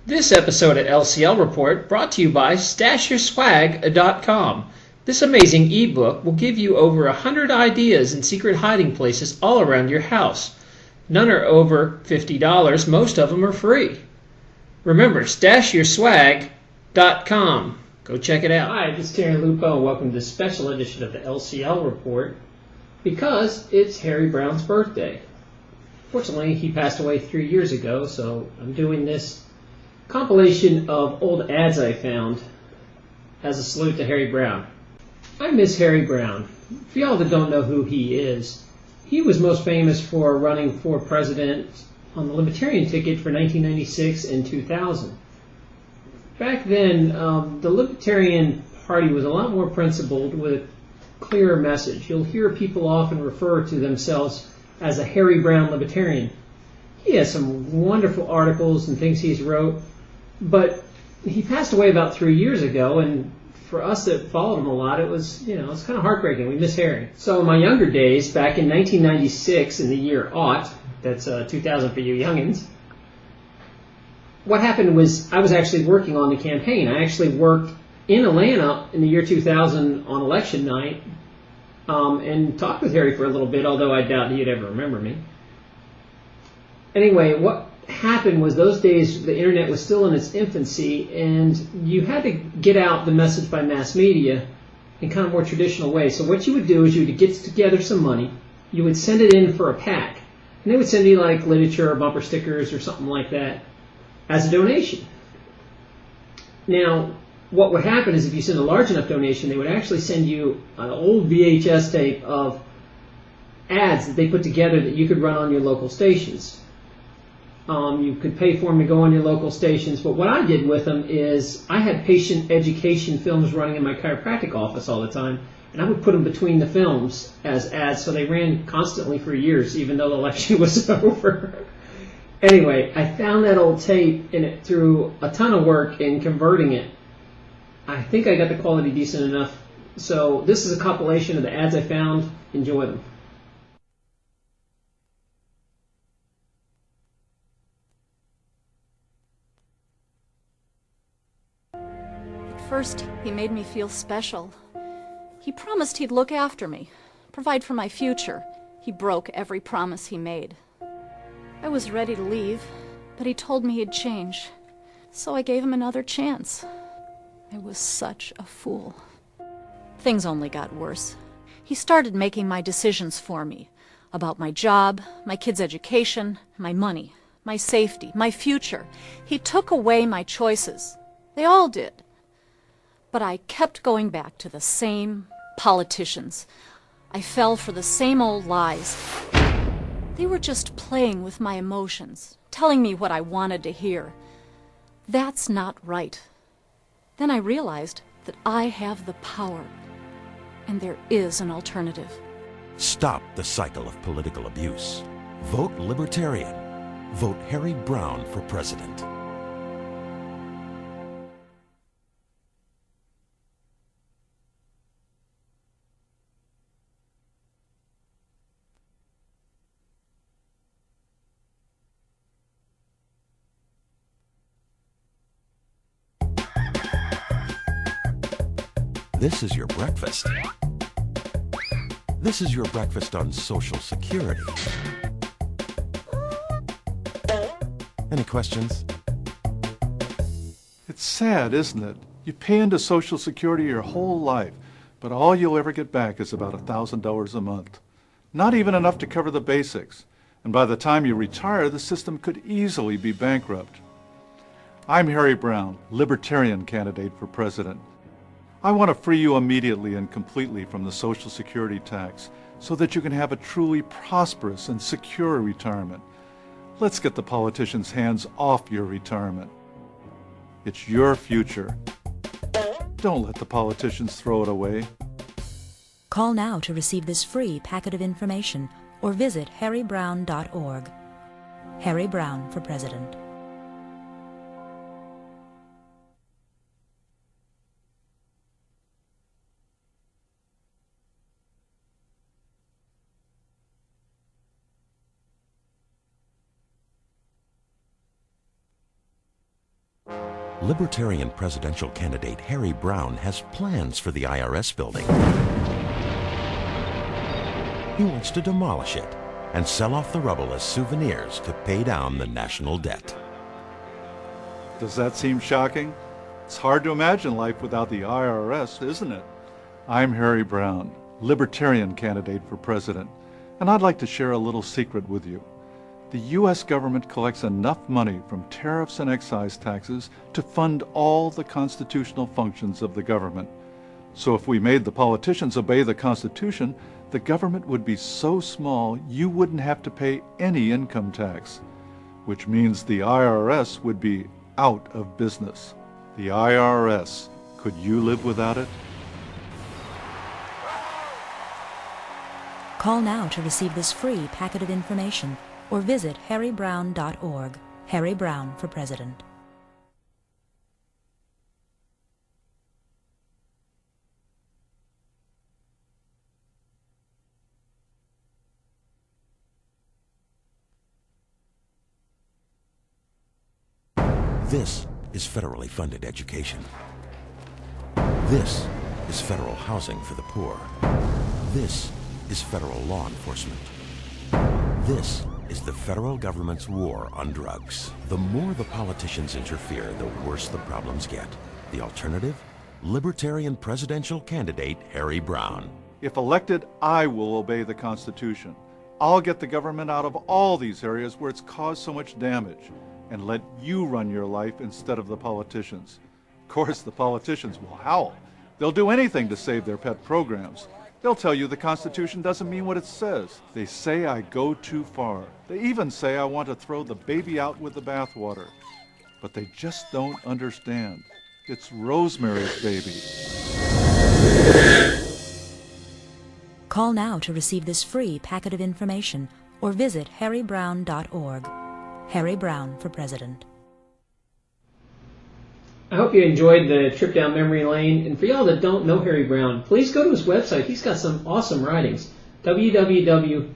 This episode of LCL Report brought to you by StashYourSwag.com. This amazing ebook will give you over 100 ideas and secret hiding places all around your house. None are over $50. Most of them are free. Remember, StashYourSwag.com. Go check it out. Hi, this is Terry Lupo. Welcome to this special edition of the LCL Report because it's Harry Browne's birthday. Fortunately, he passed away 3 years ago, so I'm doing this compilation of old ads I found as a salute to Harry Browne. I miss Harry Browne. For y'all that don't know who he is, he was most famous for running for president on the Libertarian ticket for 1996 and 2000. Back then, the Libertarian Party was a lot more principled with a clearer message. You'll hear people often refer to themselves as a Harry Browne Libertarian. He has some wonderful articles and things he's wrote, but he passed away about 3 years ago, and for us that followed him a lot, it's kind of heartbreaking. We miss Harry. So in my younger days, back in 1996, in the year aught, that's 2000 for you youngins, what happened was I was actually working on the campaign. I actually worked in Atlanta in the year 2000 on election night and talked with Harry for a little bit, although I doubt he'd ever remember me. Anyway, what happened was those days the internet was still in its infancy, and you had to get out the message by mass media in kind of more traditional ways. So what you would do is you would get together some money, you would send it in for a PAC, and they would send you like literature or bumper stickers or something like that as a donation. Now, what would happen is if you send a large enough donation, they would actually send you an old VHS tape of ads that they put together that you could run on your local stations. You could pay for them to go on your local stations, but what I did with them is I had patient education films running in my chiropractic office all the time, and I would put them between the films as ads, so they ran constantly for years, even though the election was over. Anyway, I found that old tape, and it threw a ton of work in converting it. I think I got the quality decent enough, so this is a compilation of the ads I found. Enjoy them. First, he made me feel special. He promised he'd look after me, provide for my future. He broke every promise he made. I was ready to leave, but he told me he'd change, so I gave him another chance. I was such a fool. Things only got worse. He started making my decisions for me, about my job, my kids' education, my money, my safety, my future. He took away my choices. They all did. But I kept going back to the same politicians. I fell for the same old lies. They were just playing with my emotions, telling me what I wanted to hear. That's not right. Then I realized that I have the power, and there is an alternative. Stop the cycle of political abuse. Vote Libertarian. Vote Harry Browne for president. This is your breakfast. This is your breakfast on Social Security. Any questions? It's sad, isn't it? You pay into Social Security your whole life, but all you'll ever get back is about $1,000 a month. Not even enough to cover the basics. And by the time you retire, the system could easily be bankrupt. I'm Harry Browne, Libertarian candidate for president. I want to free you immediately and completely from the Social Security tax so that you can have a truly prosperous and secure retirement. Let's get the politicians' hands off your retirement. It's your future. Don't let the politicians throw it away. Call now to receive this free packet of information or visit harrybrowne.org. Harry Browne for president. Libertarian presidential candidate Harry Browne has plans for the IRS building. He wants to demolish it and sell off the rubble as souvenirs to pay down the national debt. Does that seem shocking? It's hard to imagine life without the IRS, isn't it? I'm Harry Browne, Libertarian candidate for president, and I'd like to share a little secret with you. The U.S. government collects enough money from tariffs and excise taxes to fund all the constitutional functions of the government. So if we made the politicians obey the Constitution, the government would be so small you wouldn't have to pay any income tax, which means the IRS would be out of business. The IRS, could you live without it? Call now to receive this free packet of information or visit harrybrowne.org. Harry Browne for President. This is federally funded education. This is federal housing for the poor. This is federal law enforcement. This is the federal government's war on drugs. The more the politicians interfere, the worse the problems get. The alternative? Libertarian presidential candidate Harry Browne. If elected, I will obey the Constitution. I'll get the government out of all these areas where it's caused so much damage and let you run your life instead of the politicians. Of course, the politicians will howl. They'll do anything to save their pet programs. They'll tell you the Constitution doesn't mean what it says. They say I go too far. They even say I want to throw the baby out with the bathwater. But they just don't understand. It's Rosemary's Baby. Call now to receive this free packet of information or visit harrybrowne.org. Harry Browne for President. I hope you enjoyed the trip down memory lane. And for y'all that don't know Harry Browne, please go to his website. He's got some awesome writings. www.harrybrowne.org.